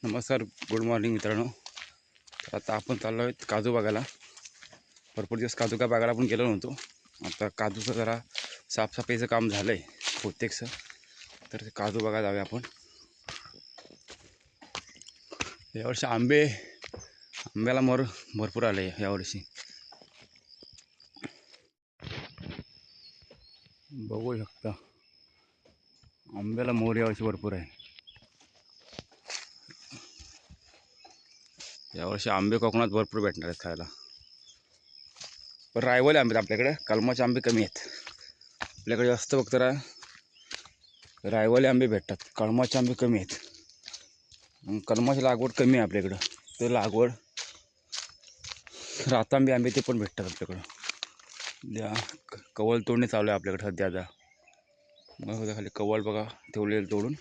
नमस्कार, good morning मित्रांनो. तर आता आपण चाललो आहोत काजू बागाला. भरपूर दिवस काजू का बागाला आपण गेलो नव्हतो. आता काजूचं जरा साफसफाईचं काम झालं आहे बहुतेकसं. तर काजू बागा जाऊया आपण. यावर्षी आंब्याला मोर भरपूर आले यावर्षी. बघू शकता, आंब्याला मोर यावर्षी भरपूर आहे. यावर्षी आंबे कोकणात भरपूर भेटणार आहेत खायला. पण रायवले आंबे आपल्याकडे, कलमाचे आंबे कमी आहेत आपल्याकडे. जास्त फक्त रायवले आंबे भेटतात, कलमाचे आंबे कमी आहेत. कलमाची लागवड कमी आहे आपल्याकडं. तर लागवड रातांबे आंबे ते पण भेटतात आपल्याकडं. द्या कवल तोडणे चालू आहे आपल्याकडे सध्या. आता मग खाली कवल बघा ठेवलेलं तोडून.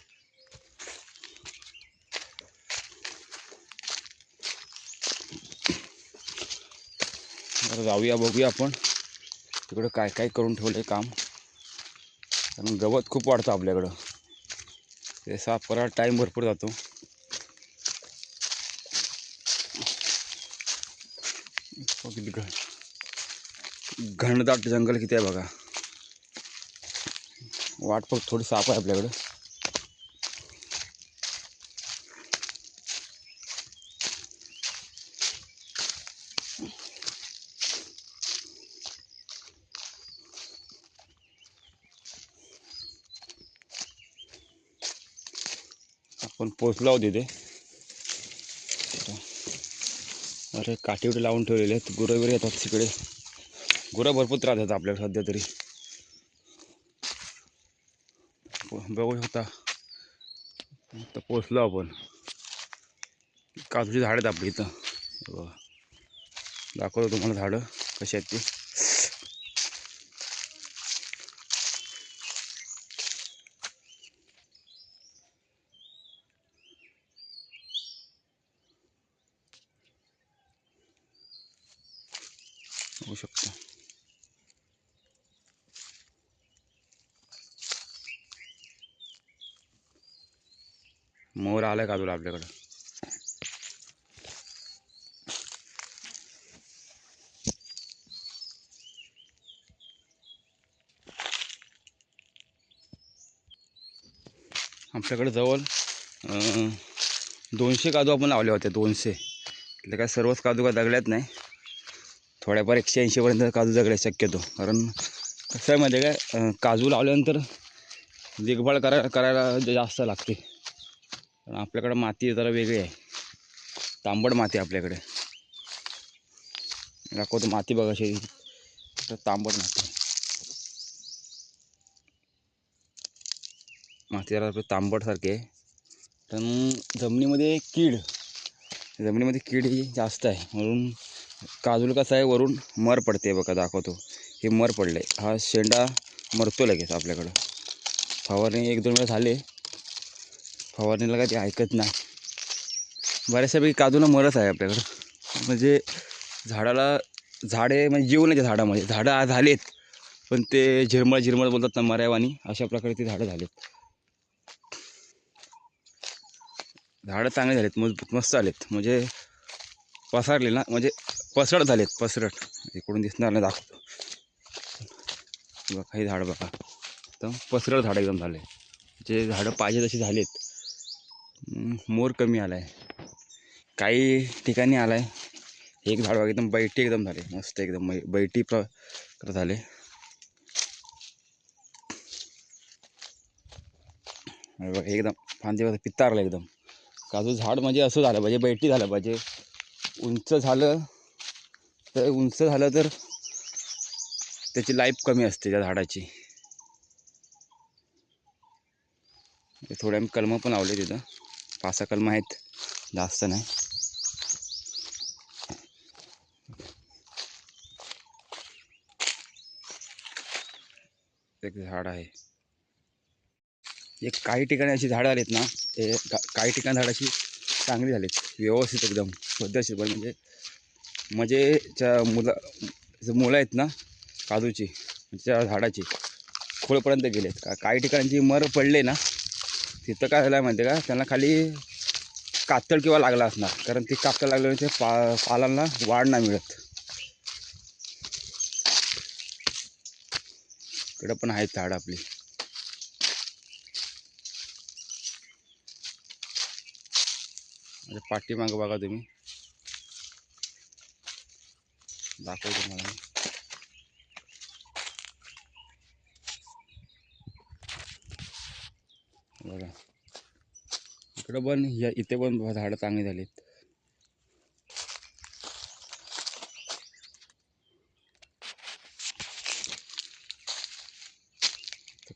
आता जाऊया, बघूया आपण तिकडं काय काय करून ठेवलं काम. कारण गवत खूप वाढतं आपल्याकडं, ते साफ करायला टाईम भरपूर जातो. घनदाट जंगल किती आहे बघा. वाट फक्त थोडी साफ आहे आपल्याकडं. आपण पोचलो आहोत तिथे. अरे काठीवडे लावून ठेवलेले आहेत, गुरं वगैरे येतात तिकडे. गुरं भरपूर त्रास देतात आपल्याला सध्या तरी. बघू शकता, आता पोचलो आपण. काजूची झाडं आहेत आपली इथं. दाखवतो तुम्हाला झाडं कशी आहेत ती. बघू शकता. मोर आलाय काजूला आपल्याकडं. आपल्याकडे जवळ 200 काजू आपण लावले होते. 200 એટલે काय सर्वच काजू काय जगल्यात नाही. थोड्याफार 180पर्यंत काजू जगले शक्यतो. कारण कसं आहे माहिती आहे काय, काजू लावल्यानंतर देखभाल करायला जास्त लागते. कारण आपल्याकडे माती जरा वेगळी आहे, तांबड माती आपल्याकडे. दाखवतो माती बघा अशी, तांबड माती जरा तांबड सारखी आहे. पण जमिनीमध्ये कीड ही जास्त आहे, म्हणून काजूला कसं आहे वरून मर पडते बघा. दाखवतो, हे मर पडले. हा शेंडा मरतो लगेच आपल्याकडं. फवारणी 1-2 वेळा झाले, फवारणीला काय ते ऐकत नाही. बऱ्याचशापैकी काजूला मरच आहे आपल्याकडं. म्हणजे झाडे म्हणजे जीव नाही झाडामध्ये. झाडं झालेत पण ते झिरमळ बोलतात ना, मऱ्यावानी, अशा प्रकारे ते झाडं झालेत. झाडं चांगले झालेत, मस्त आलेत. म्हणजे पसरले ना, म्हणजे पसरट झालेत. पसरट इकडून दिसणार नाही, दाखवतो बघा. हे झाड बघा, एकदम पसरट झाड एकदम झाले. जे झाडं पाहिजे तशी झालेत. मोर कमी आलाय, काही ठिकाणी आलाय. एक झाड बघा एकदम बैठी एकदम झाले, मस्त एकदम बैठी झाले. बघा एकदम फांदी बघा पित्तारला एकदम. काजू झाड म्हणजे असं झालं पाहिजे, बैठी झालं पाहिजे. उंच झालं तर त्याची लाईफ कमी असते त्या झाडाची. थोड्या मी कलमं पण लावले तिथं. 5-6 कलमं आहेत, जास्त नाही. एक झाड आहे. एक काही ठिकाणी अशी झाडं आलीत ना, ते काही ठिकाणी झाडं अशी चांगली झालीत, व्यवस्थित एकदम पद्धतशीर. म्हणजे मुलं आहेत ना काजूची, त्या झाडाची खोलपर्यंत गेलेत. काही ठिकाणची मर पडले ना, तिथं काय झालं माहिती आहे का, त्यांना खाली कातळ किंवा लागला असणार, कारण ती कातळ लागल्याने ते पालांना वाढ नाही मिळत. इकडं पण आहेत झाड आपली. पाठीमागं बघा तुम्ही, दाखवतो तुम्हाला. बघा इकडं पण इथे पण झाडं चांगली झालीत.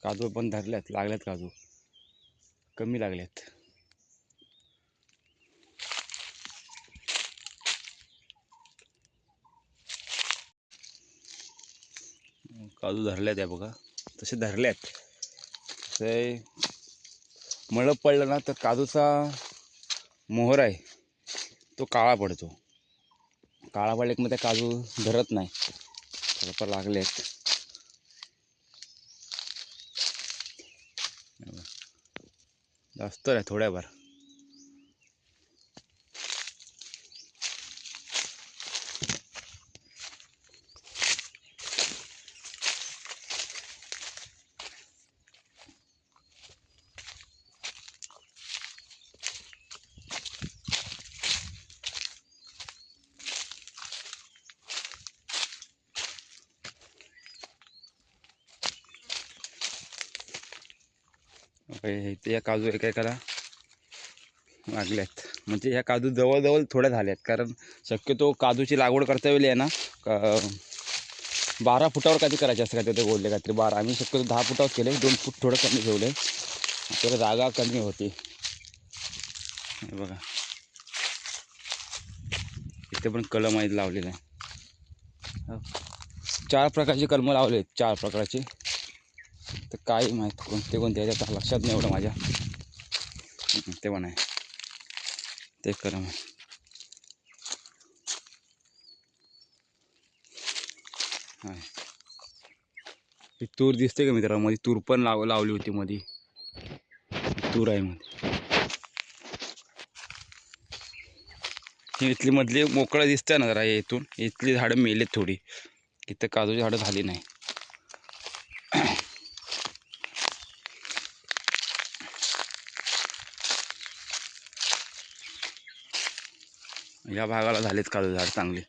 काजू पण धरल्यात, लागल्यात काजू, कमी लागल्यात. काजू धरल्यात आहे बघा, तसे धरल्यात. ते मळं पडलं ना तर काजूचा मोहर आहे तो काळा पडतो. काळा पडले की मग ते काजू धरत नाही. थोडंफार लागलेत. जास्त आहे थोड्याफार. इथे या काजू एकाला लागल्यात. म्हणजे ह्या काजू जवळजवळ थोड्या झाल्यात, कारण शक्यतो काजूची लागवड करता वेळी आहे ना 12 फुटावर काहीतरी करायचे असं काय ते बोलले, काहीतरी 12. आम्ही शक्यतो 10 फुटावर केले, 2 फूट थोडं कमी ठेवलं. आपल्याला जागा कमी होती. हे बघा इथे पण कलम आहेत लावलेले आहे. 4 प्रकारची कलमं लावले आहेत, 4 प्रकारची. तर काय माहीत कोणते कोणते याच्यात लक्षात नाही एवढं माझ्या. ते पण आहे, ते कलम आहे. ही तूर दिसते का मित्रांनो? मध्ये तूर पण लावली होती. मध्ये तूर आहे मध्ये. ही इथली मधली मोकळं दिसतंय ना जरा, इथून इथली झाडं मेलेत थोडी. इथं काजूची झाडं झाली नाही. या भागाला झालेत काजू झाड चांगले.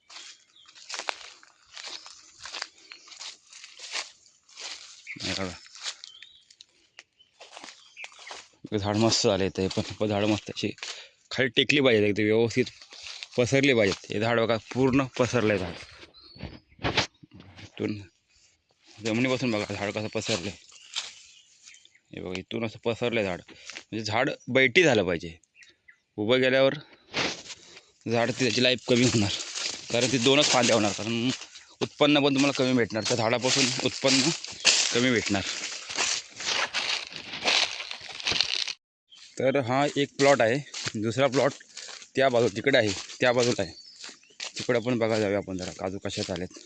झाड मस्त झाले. ते पण झाड मस्त अशी खाली टेकली पाहिजे, एकदम व्यवस्थित पसरली पाहिजेत. हे झाड बघा पूर्ण पसरलंय झाड. इथून जमिनीपासून बघा झाड कसं पसरलंय. हे बघा इथून असं पसरलंय झाड. म्हणजे झाड बैठी झालं पाहिजे. उभं गेल्यावर झाड त्याची लाईफ कमी होणार, कारण ती 2च फांद्या होणार. कारण उत्पन्न पण तुम्हाला कमी भेटणार, त्या झाडापासून उत्पन्न कमी भेटणार. तर हा एक प्लॉट आहे. दुसरा प्लॉट त्या बाजू तिकडे आहे, त्या बाजूला आहे. तिकडे पण बघा जाऊया आपण जरा काजू कशात आलेत.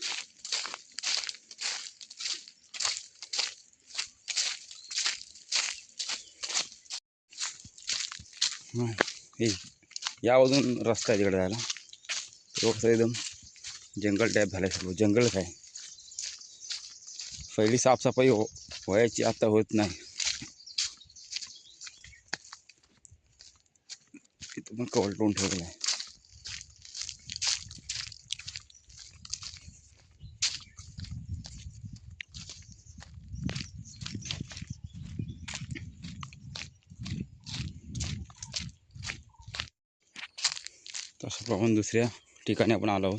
हे या बाजून रस्ता आहे तिकडे जायला. रोड एकदम जंगल टाईप झालं आहे, सर्व जंगलच आहे. पहिली साफसफाई व्हायची, आता होत नाही. तिथं पण कवल टोन ठेवलेलं आहे. तसं आपण दुसऱ्या ठिकाणी आपण आलो आहोत.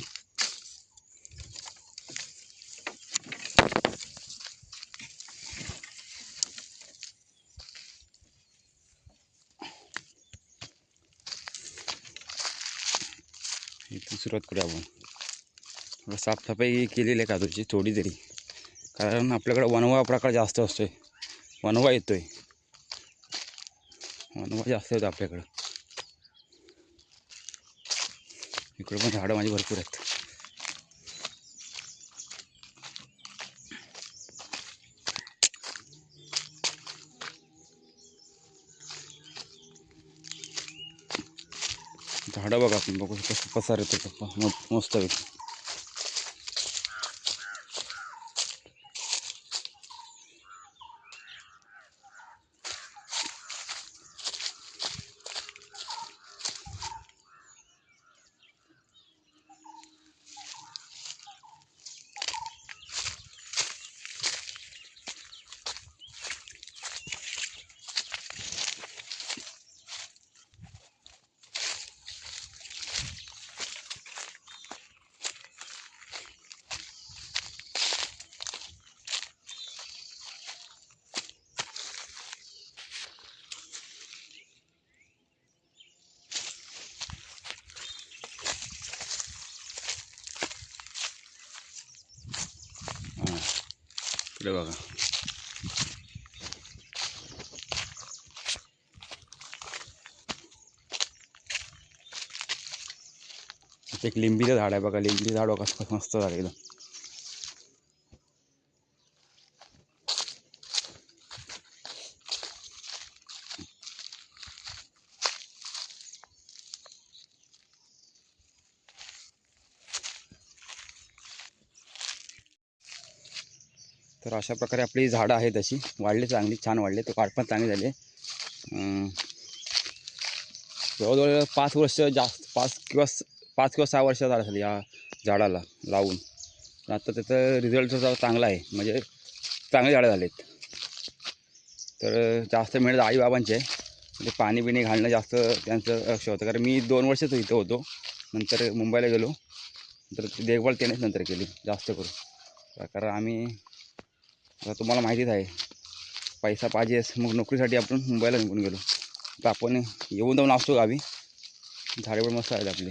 इथून सुरुवात करूया आपण. साफसफाई केलेली आहे काजूची थोडी तरी, कारण आपल्याकडे वनवा प्रकार जास्त असतोय. वनवा येतोय, वनवा जास्त येतो आपल्याकडं. इकडे पण झाडं माझी भरपूर आहेत. झाडं बघा आपण बघू कसं पसार येतो मस्त पैकी. हां इकडे बघा. एक लिंबीचं झाड आहे बघा. लिंबीचं झाड बघा कसं मस्त झाड एकदम. तर अशा प्रकारे आपली झाडं आहेत अशी वाढली, चांगली छान वाढली. तर वाढ पण चांगली झाली. जवळजवळ 5 वर्ष जास्त 5 किंवा 6 वर्ष झालं असेल या झाडाला लावून. आता त्याचा रिझल्ट जरा चांगला आहे, म्हणजे चांगले झाडं झालेत. तर जास्त मेहनत आईबाबांची आहे. म्हणजे पाणी बिणी घालणं जास्त त्यांचं लक्ष होतं. कारण मी 2 वर्षच इथं होतो, नंतर मुंबईला गेलो. तर देखभाल त्यानेच नंतर केली जास्त करून. कारण आम्ही आता तुम्हाला माहितीच आहे, पैसा पाहिजे मग नोकरीसाठी आपण मुंबईला निघून गेलो. तर आपण येऊन जाऊन असतो गावी. झाडे पण मस्त आहेत आपले.